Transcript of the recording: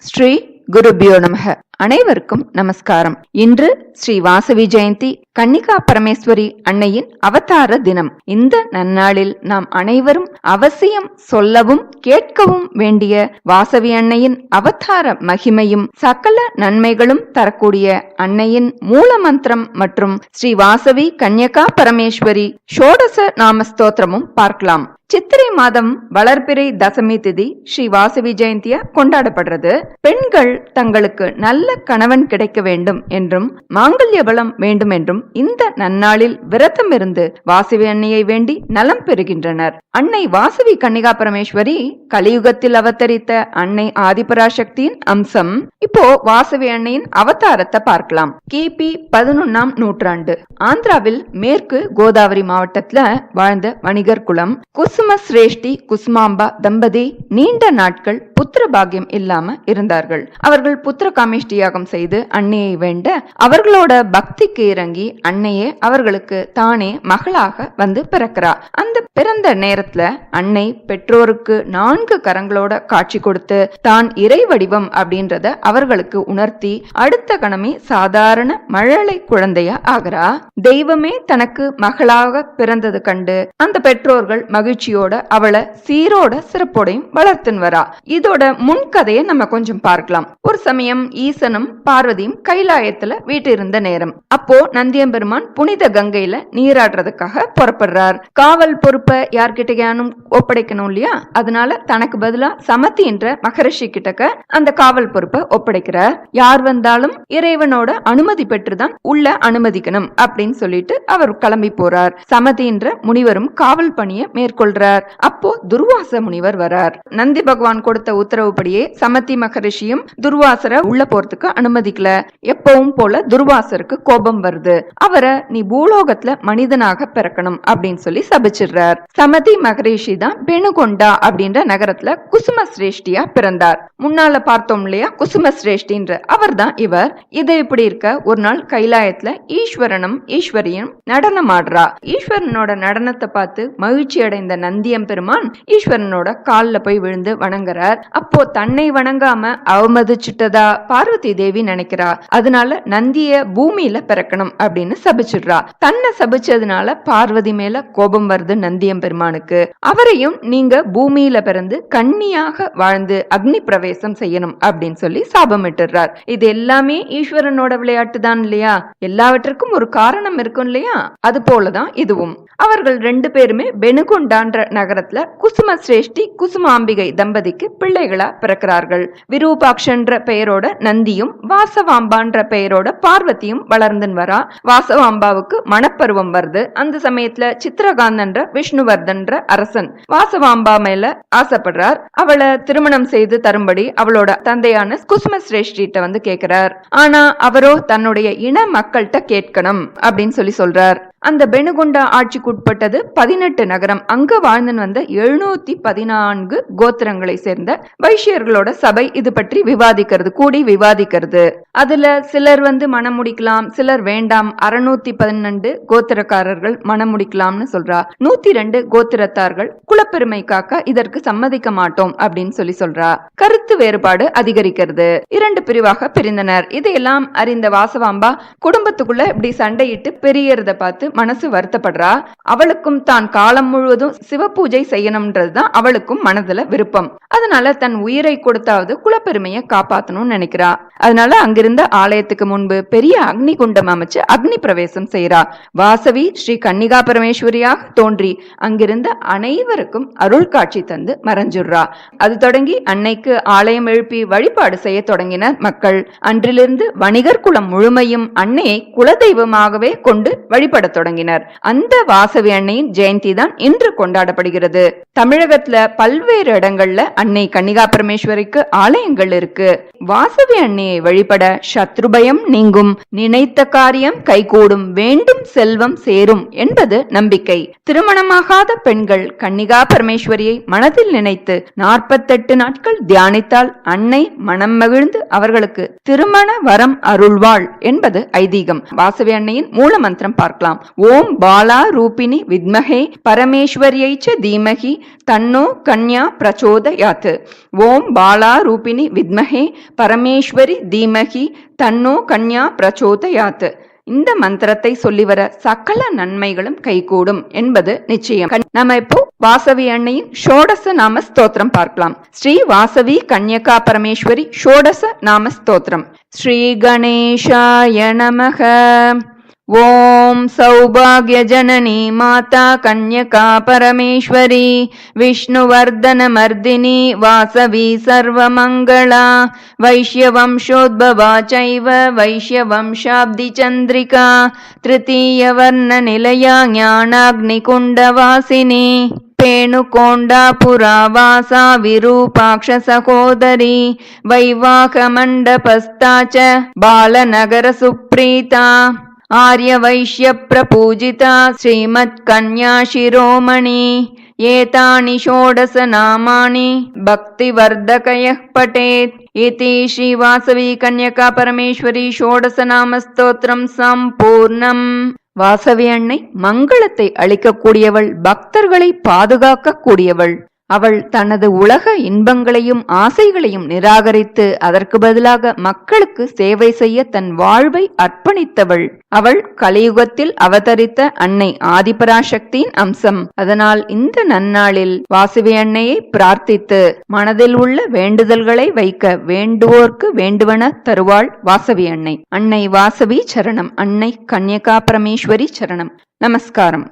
ஸ்ரீ குருபியோ நமக. அனைவருக்கும் நமஸ்காரம். இன்று ஸ்ரீ வாசவி ஜெயந்தி, கன்னிகா பரமேஸ்வரி அன்னையின் அவதார தினம். இந்த நன்னாளில் நாம் அனைவரும் அவசியம் சொல்லவும் கேட்கவும் வேண்டிய வாசவி அன்னையின் அவதார மகிமையும் சகல நன்மைகளும் தரக்கூடிய அன்னையின் மூல மந்திரம் மற்றும் ஸ்ரீ வாசவி கன்யகா பரமேஸ்வரி ஷோடச நாம ஸ்தோத்திரமும் பார்க்கலாம். சித்திரை மாதம் வளர்பிறை தசமி திதி ஸ்ரீ வாசவி ஜெயந்தியா கொண்டாடப்படுறது. பெண்கள் தங்களுக்கு நல்ல கணவன் கிடைக்க வேண்டும் என்றும் மாங்கல்ய பலம் வேண்டும் என்றும் இந்த நன்னாளில் விரதம் இருந்து வாசவி அன்னையை வேண்டி நலம் பெறுகின்றனர். அன்னை வாசவி கன்னிகா பரமேஸ்வரி கலியுகத்தில் அவதரித்த அன்னை ஆதிபராசக்தியின் அம்சம். இப்போ வாசவி அன்னையின் அவதாரத்தை பார்க்கலாம். கிபி 11ஆம் நூற்றாண்டு ஆந்திராவில் மேற்கு கோதாவரி மாவட்டத்துல வாழ்ந்த வணிகர் குலம் குசுமஸ்ரேஷ்டி குசுமாம்பா தம்பதி நீண்ட நாட்கள் புத்திர பாக்கியம் இல்லாம இருந்தார்கள். அவர்கள் புத்திர காமேஷ்டி யாகம் செய்து அன்னையை வேண்ட அவர்களோட பக்திக்கு இறங்கி அன்னையே அவர்களுக்கு தானே மகளாக வந்து பிறக்கிறா. அந்த பிறந்த நேரத்துல அன்னை பெற்றோருக்கு 4 கரங்களோட காட்சி கொடுத்து தான் இறை வடிவம் அப்படின்றத அவர்களுக்கு உணர்த்தி அடுத்த கணமே சாதாரண மழலை குழந்தையா ஆகிறா. தெய்வமே தனக்கு மகளாக பிறந்தது கண்டு அந்த பெற்றோர்கள் மகிழ்ச்சியோட அவளை சீரோட சிறப்போடையும் வளர்த்துன்னு வரா. இதோட முன்கதையை நம்ம கொஞ்சம் பார்க்கலாம். ஒரு சமயம் ஈசனும் பார்வதியும் கைலாயத்துல வீட்டு இருந்த நேரம். அப்போ நந்தியம்பெருமான் புனித கங்கையில நீராடுறதுக்காக புறப்படுறார். காவல் பொறுப்பை யார்கிட்டயானும் ஒப்படைக்கணும் இல்லையா, அதனால தனக்கு பதிலா சமதி என்ற மகரிஷி கிட்டக்க அந்த காவல் பொறுப்பை ஒப்படைக்கிறார். யார் வந்தாலும் இறைவனோட அனுமதி பெற்றுதான் உள்ள அனுமதிக்கணும் அப்படின்னு சொல்லிட்டு அவர் கிளம்பி போறார். சமதி என்ற முனிவரும் காவல் பணியை மேற்கொள்றார். அப்போ துர்வாச முனிவர் வரார். நந்தி பகவான் கொடுத்த உத்தரவுப்படியே சமதி மகரிஷியும் துர்வாசரை உள்ள போறதுக்கு அனுமதிக்கல. எப்பவும் போல துர்வாசருக்கு கோபம் வருது. அவரை நீ பூலோகத்துல மனிதனாக பிறக்கணும் அப்படின்னு சொல்லி சபிச்சிடுறார். சமதி மகரிஷி தான் பெணுகொண்டா அப்படின்ற நகரத்துல குசுமஸ்ரேஷ்டியா பிறந்தார். முன்னால பார்த்தோம் இல்லையா குசுமஸ்ரேஷ்டின்ற அவர் தான் இவர். இது இப்படி இருக்க ஒரு நாள் கைலாயத்துல ஈஸ்வரனும் ஈஸ்வரியும் நடனம் ஆடுறா. ஈஸ்வரனோட நடனத்தை பார்த்து மகிழ்ச்சி அடைந்த நந்தியம் பெருமான் ஈஸ்வரனோட கால்ல போய் விழுந்து வணங்குறார். அப்போ தன்னை வணங்காம அவமதிச்சுட்டதா பார்வதி தேவி நினைக்கிறா. அதனால நந்திய பூமியில பிறக்கணும் அப்படின்னு சபிச்சிடுறா. தன்னை சபிச்சதுனால பார்வதி மேல கோபம் வருது நந்தியம் பெருமானுக்கு. அவரையும் நீங்க பூமியில பிறந்து கன்னியாக வாழ்ந்து அக்னி பிரவேசம் செய்யணும் அப்படின்னு சொல்லி சாபமிட்டுறார். இது எல்லாமே ஈஸ்வரனோட விளையாட்டு தான் இல்லையா, எல்லாவற்றுக்கும் ஒரு காரணம் இருக்கும் இல்லையா, அது போலதான் இதுவும். அவர்கள் 2 பேருமே பெணுகொண்டான்ற நகரத்துல குசுமஸ்ரேஷ்டி குசுமாம்பிகை தம்பதிக்கு பிள்ளைகளா பிறக்கிறார்கள். விரூபாக்ஷன்ற பெயரோட நந்தியும் வாசவாம்பான்ற பெயரோட பார்வதியும் வளர்ந்துன்னு வரா. வாசவாம்பாவுக்கு மணப்பருவம் வருது. அந்த சமயத்துல சித்திரகாந்தன்ற விஷ்ணுவர்தன்ற அரசன் வாசவாம்பா மேல ஆசைப்படுறார். அவளை திருமணம் செய்து தரும்படி அவளோட தந்தையான குசுமஸ்ரேஷ்டிட்ட வந்து கேட்கிறார். ஆனா அவரோ தன்னுடைய இன மக்கள்கிட்ட கேட்கணும் அப்படின்னு சொல்றார். அந்த பெணுகொண்டா ஆட்சிக்கு உட்பட்டது 18 நகரம். அங்க வாழ்ந்து வந்த 714 கோத்திரங்களை சேர்ந்த வைஷ்யர்களோட சபை இது பற்றி கூடி விவாதிக்கிறது. அதுல சிலர் வந்து மனம் முடிக்கலாம், சிலர் வேண்டாம். 612 கோத்திரக்காரர்கள் மனம் முடிக்கலாம்னு சொல்றா. 102 கோத்திரத்தார்கள் குலப்பெருமை காக்க இதற்கு சம்மதிக்க மாட்டோம் அப்படின்னு சொல்றா. கருத்து வேறுபாடு அதிகரிக்கிறது. 2 பிரிவாக பிரிந்தனர். இதையெல்லாம் அறிந்த வாசவாம்பா குடும்பத்துக்குள்ள இப்படி சண்டையிட்டு பெரியறத பார்த்து மனசு வருத்தப்படுறா. அவளுக்கும் தான் காலம் முழுவதும் சிவ பூஜை செய்யணும்ன்றதுதான் அவளுக்கும் மனதுல விருப்பம். அதனால தன் உயிரை கொடுத்தாவது குலப்பெருமையை காப்பாத்தணும்னு நினைக்கிறா. அதனால அங்கிருந்த ஆலயத்துக்கு முன்பு பெரிய அக்னி குண்டம் அமைச்சு அக்னி பிரவேசம் செய்யறா. வாசவி ஸ்ரீ கன்னிகா பரமேஸ்வரியாக தோன்றி அங்கிருந்த அனைவருக்கும் அருள் காட்சி தந்து மறைஞ்சுடுறா. அது தொடங்கி அன்னைக்கு ஆலயம் எழுப்பி வழிபாடு செய்ய தொடங்கினர் மக்கள். அன்றிலிருந்து வணிகர் குலம் முழுமையும் அன்னையை குலதெய்வமாகவே கொண்டு வழிபட தொடங்கினர். அந்த வாசவி அன்னையின் ஜெயந்தி தான் இன்று கொண்டாடப்படுகிறது. தமிழகத்துல பல்வேறு இடங்கள்ல அன்னை கன்னிகா பரமேஸ்வரிக்கு ஆலயங்கள் இருக்கு. வாசவி அன்னை அன்னையை வழிபட சத்ருபயம் நீங்கும், நினைத்த காரியம் கைகூடும், வேண்டும் செல்வம் சேரும் என்பது நம்பிக்கை. திருமணமாகாத பெண்கள் கன்னிகா பரமேஸ்வரியை மனதில் நினைத்து 48 நாட்கள் தியானித்தால் அன்னை மனம் மகிழ்ந்து அவர்களுக்கு திருமண வரம் அருள்வாள் என்பது ஐதீகம். வாசவி அன்னையின் மூல மந்திரம் பார்க்கலாம். ஓம் பாலா ரூபிணி வித்மஹே பரமேஸ்வரியை ச தீமஹி தன்னோ கன்யா பிரச்சோதயாத். ஓம் பாலா ரூபிணி வித்மஹே பரமேஸ்வரி தீமஹி தன்னோ கன்யா பிரச்சோதயாத். இந்த மந்திரத்தை சொல்லி வர சகல நன்மைகளும் கைகூடும் என்பது நிச்சயம். நம்ம இப்போ வாசவி அன்னையின் ஷோடச நாம ஸ்தோத்திரம் பார்க்கலாம். ஸ்ரீ வாசவி கன்யகா பரமேஸ்வரி ஷோடச நாம ஸ்தோத்திரம். ஸ்ரீ கணேஷாய நமக. ஓம் சௌபாக்ய ஜனனி மாதா கன்யகா பரமேஸ்வரி விஷ்ணுவர்தன மர்தினி வாசவி சர்வமங்களா வைஷ்யவம்சோத்பவா சைவ வைஷ்யவம்சாப்தி சந்திரிகா திருத்தீய வர்ண நிலையா ஞானாக்னிகுண்டவாசினி பேணுகோண்டாபுரா வாசா விரூபாக்ஷ சகோதரி வைவாக மண்டபஸ்தாச்ச பாலநகர சுப்ரீதா ஆர்ய வைஷ்ய பிரபூஜிதா ஸ்ரீமத் கன்யா சிரோமணி. ஏதானி ஷோடச நாமானி பக்தி வர்தகயः பட்டேத். இதி ஸ்ரீ வாசவி கன்யகா பரமேஸ்வரி ஷோடச நாம ஸ்தோத்திரம் சம்பூர்ணம். வாசவி அன்னை மங்களத்தை அளிக்கக்கூடியவள், பக்தர்களை பாதுகாக்க கூடியவள். அவள் தனது உலக இன்பங்களையும் ஆசைகளையும் நிராகரித்து அதற்கு பதிலாக மக்களுக்கு சேவை செய்ய தன் வாழ்வை அர்ப்பணித்தவள். அவள் கலியுகத்தில் அவதரித்த அன்னை ஆதிபராசக்தியின் அம்சம். அதனால் இந்த நன்னாளில் வாசவி அன்னையை பிரார்த்தித்து மனதில் உள்ள வேண்டுதல்களை வைக்க வேண்டுவோர்க்கு வேண்டுவன தருவாள் வாசவி அன்னை. அன்னை வாசவி சரணம். அன்னை கன்யகா பரமேஸ்வரி சரணம். நமஸ்காரம்.